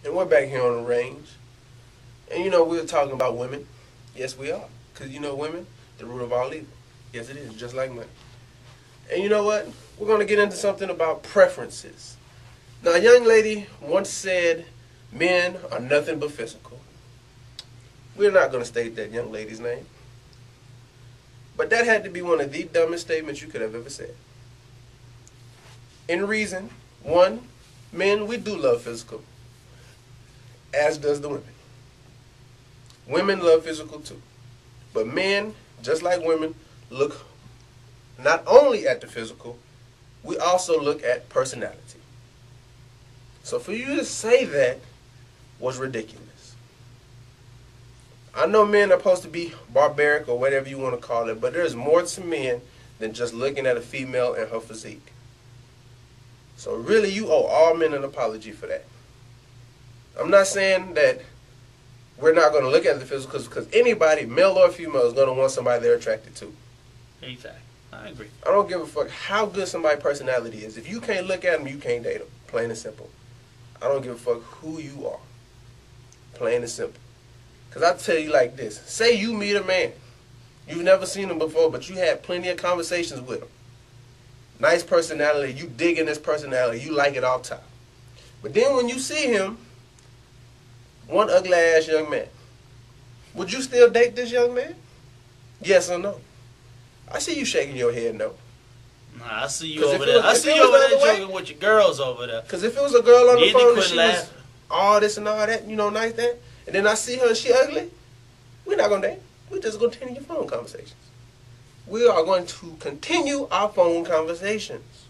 And we're back here on the range. And you know, we're talking about women. Yes, we are. Because you know, women, the root of all evil. Yes, it is, just like money. And you know what? We're going to get into something about preferences. Now, a young lady once said, men are nothing but physical. We're not going to state that young lady's name. But that had to be one of the dumbest statements you could have ever said. In reason, one, men, we do love physical, as does the women. Women love physical too. But men, just like women, look not only at the physical, we also look at personality. So for you to say that was ridiculous. I know men are supposed to be barbaric or whatever you want to call it, but there's more to men than just looking at a female and her physique. So really, you owe all men an apology for that. I'm not saying that we're not going to look at the physical, because anybody, male or female, is going to want somebody they're attracted to. Exactly. I agree. I don't give a fuck how good somebody's personality is. If you can't look at them, you can't date them. Plain and simple. I don't give a fuck who you are. Plain and simple. Because I tell you like this. Say you meet a man. You've never seen him before, but you had plenty of conversations with him. Nice personality. You digging his personality. You like it all the time. But then when you see him, one ugly ass young man, would you still date this young man? Yes or no? I see you shaking your head no. Nah, I see you over there. I see you over there joking with your girls over there. Because if it was a girl on the phone and she laughing. was all this and all that, you know, nice that, and then I see her and she ugly, we're not going to date. We're just going to continue phone conversations. We are going to continue our phone conversations.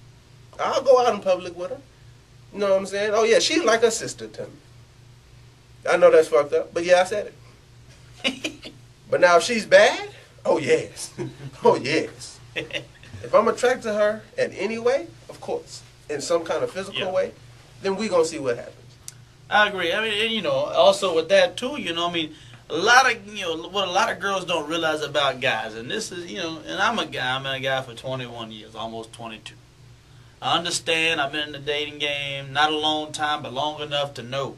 I'll go out in public with her. You know what I'm saying? Oh, yeah, she's like a sister to me. I know that's fucked up, but yeah, I said it. But now if she's bad, oh, yes. Oh, yes. If I'm attracted to her in any way, of course, in some kind of physical way, then we're going to see what happens. I agree. I mean, you know, also with that too, you know, I mean, a lot of girls don't realize about guys, and this is, you know, and I'm a guy for 21 years, almost 22. I understand, I've been in the dating game, not a long time, but long enough to know.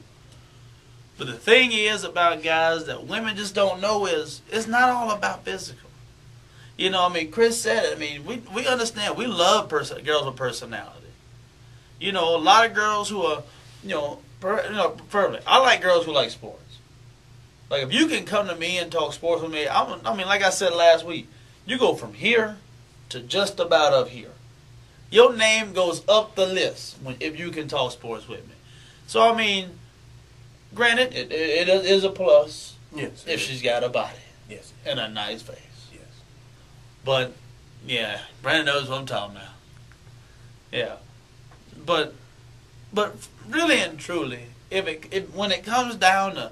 But the thing is about guys that women just don't know is, it's not all about physical. You know, I mean, Chris said it, I mean, we understand, we love girls with personality. You know, a lot of girls who are, preferably, I like girls who like sports. Like, if you can come to me and talk sports with me, I mean, like I said last week, you go from here to just about up here. Your name goes up the list if you can talk sports with me. So, I mean, granted, it is a plus if she's got a body and a nice face. Yes. But, yeah, Brandon knows what I'm talking about. Yeah. But really and truly, when it comes down to,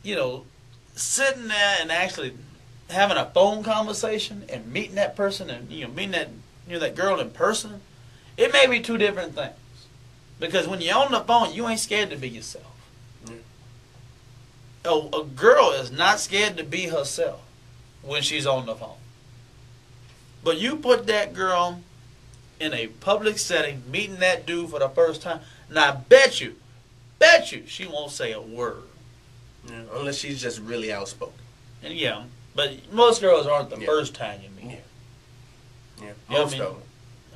you know, sitting there and actually having a phone conversation and meeting that person and, you know, meeting that girl in person, it may be two different things. Because when you're on the phone, you ain't scared to be yourself. A girl is not scared to be herself when she's on the phone. But you put that girl in a public setting, meeting that dude for the first time, and I bet you, she won't say a word. Yeah, unless she's just really outspoken. And yeah, but most girls aren't the first time you meet. Yeah, most of them.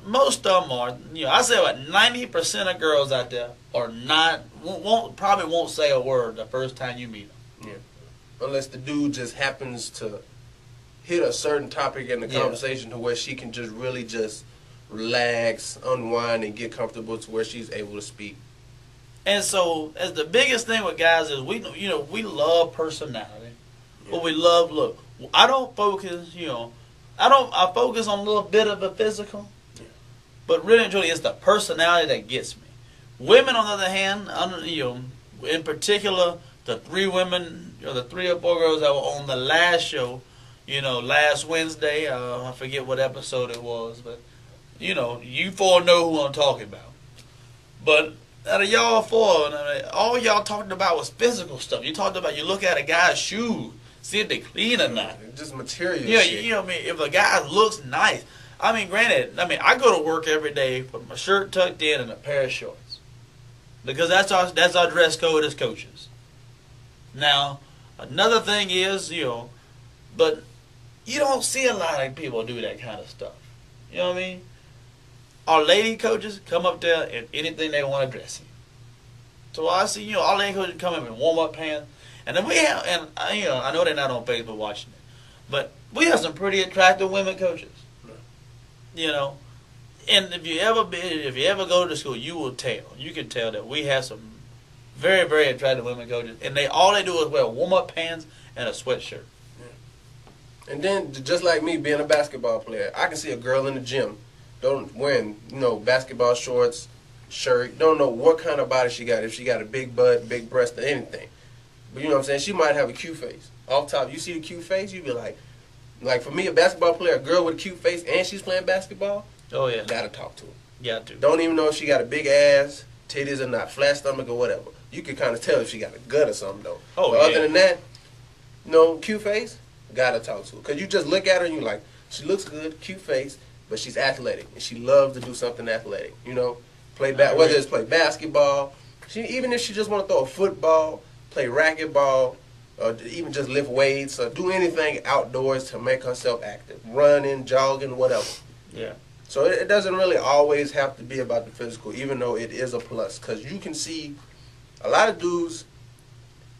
Most of them are. You know, I say about 90% of girls out there are probably won't say a word the first time you meet them. Yeah, unless the dude just happens to hit a certain topic in the conversation to where she can just really just relax, unwind, and get comfortable to where she's able to speak. And so, as the biggest thing with guys is we love personality, but we love look. I don't focus, I focus on a little bit of the physical, but really and truly, it's the personality that gets me. Women, on the other hand, in particular, the three or four girls that were on the last show, last Wednesday, I forget what episode it was, but you four know who I'm talking about. But out of y'all four, all y'all talked about was physical stuff. You talked about, you look at a guy's shoes, see if they clean or not. Just material shit. I mean, if a guy looks nice. I mean, granted, I go to work every day with my shirt tucked in and a pair of shorts. because that's our dress code as coaches. Now, another thing is, but you don't see a lot of people do that kind of stuff. You know what I mean? Our lady coaches come up there in anything they want to dress in. So I see, our lady coaches come in warm-up pants. And then we have, and I know they're not on Facebook watching it, but we have some pretty attractive women coaches. And if you ever go to school, you can tell that we have some very, very attractive women coaches, and all they do is wear warm-up pants and a sweatshirt. And then, just like me being a basketball player, I can see a girl in the gym, wearing basketball shorts, shirt, don't know what kind of body she got, if she got a big butt, big breast, or anything. But you know what I'm saying? She might have a cute face. Off top, you see the cute face, you be like for me, a basketball player, a girl with a cute face, and she's playing basketball. Oh yeah. Gotta talk to her. Got to. Don't even know if she got a big ass, titties or not, flat stomach or whatever. You can kind of tell if she got a gut or something though. Oh but yeah. Other than that, cute face, gotta talk to her. Cause you just look at her and you like, she looks good, cute face, but she's athletic and she loves to do something athletic. Whether it's play basketball, even if she just want to throw a football, play racquetball, or even just lift weights or do anything outdoors to make herself active, running, jogging, whatever. Yeah. So it doesn't really always have to be about the physical, even though it is a plus. Because you can see a lot of dudes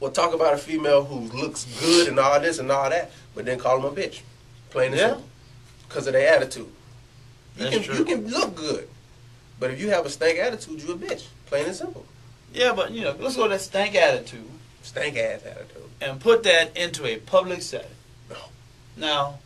will talk about a female who looks good and all this and all that, but then call them a bitch. Plain and simple. Because of their attitude. You can look good, but if you have a stank attitude, you're a bitch. Plain and simple. Yeah, but let's go to that stank attitude. Stank ass attitude. And put that into a public setting. No. Now,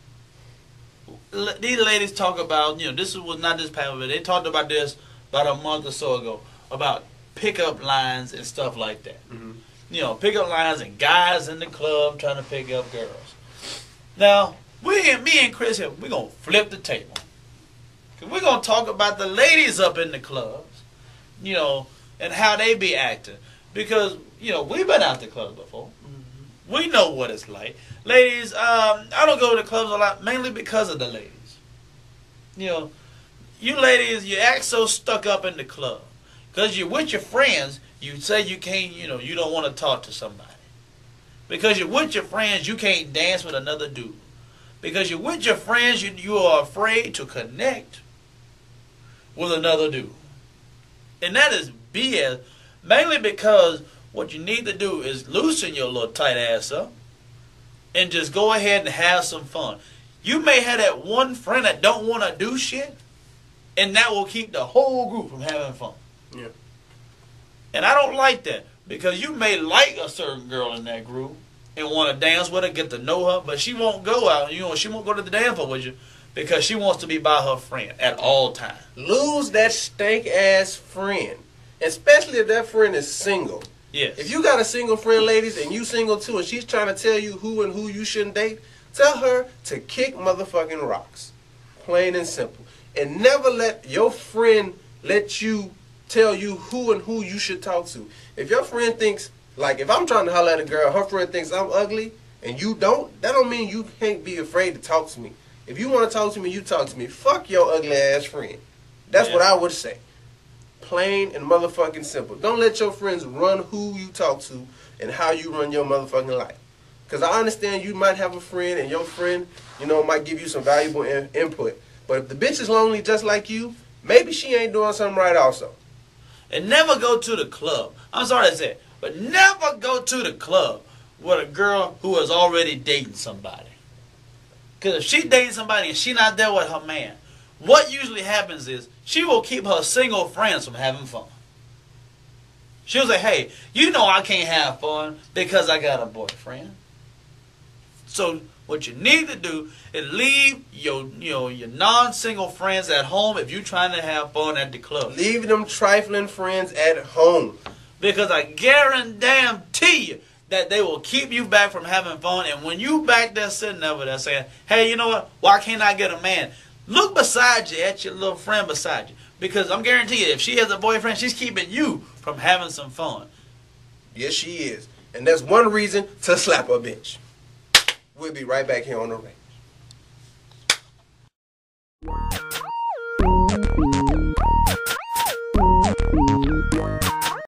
these ladies talk about, this was not this past, but they talked about this about a month or so ago, about pickup lines and stuff like that. Mm-hmm. Pickup lines and guys in the club trying to pick up girls. Now, me and Chris here, we're going to flip the table. Because we're going to talk about the ladies up in the clubs, and how they be acting. Because, we've been out the clubs before. Mm-hmm. We know what it's like. Ladies, I don't go to the clubs a lot, mainly because of the ladies. You ladies, you act so stuck up in the club. Because you're with your friends, you say you can't, you don't want to talk to somebody. Because you're with your friends, you can't dance with another dude. Because you're with your friends, you are afraid to connect with another dude. And that is BS. Mainly because what you need to do is loosen your little tight ass up and just go ahead and have some fun. You may have that one friend that don't want to do shit, and that will keep the whole group from having fun. Yeah. And I don't like that, because you may like a certain girl in that group and want to dance with her, get to know her, but she won't go out. She won't go to the dance floor with you because she wants to be by her friend at all times. Lose that stank ass friend, especially if that friend is single. Yes. If you got a single friend, ladies, and you single too, and she's trying to tell you who you shouldn't date, tell her to kick motherfucking rocks. Plain and simple. And never let your friend let you tell you who you should talk to. If your friend thinks, like if I'm trying to holler at a girl, her friend thinks I'm ugly, and you don't, that don't mean you can't be afraid to talk to me. If you want to talk to me, you talk to me. Fuck your ugly ass friend. That's what I would say. Plain and motherfucking simple. Don't let your friends run who you talk to and how you run your motherfucking life. Because I understand you might have a friend and your friend, might give you some valuable input. But if the bitch is lonely just like you, maybe she ain't doing something right also. And never go to the club. I'm sorry to say it, but never go to the club with a girl who is already dating somebody. Because if she dating somebody and she not there with her man, what usually happens is she will keep her single friends from having fun. She'll say, hey, I can't have fun because I got a boyfriend. So what you need to do is leave your non-single friends at home if you're trying to have fun at the club. Leave them trifling friends at home. Because I guarantee you that they will keep you back from having fun. And when you back there sitting over there saying, hey, you know what? Why can't I get a man? Look beside you at your little friend beside you. Because I'm guaranteeing you, if she has a boyfriend, she's keeping you from having some fun. Yes, she is. And that's one reason to slap a bitch. We'll be right back here on The Ring.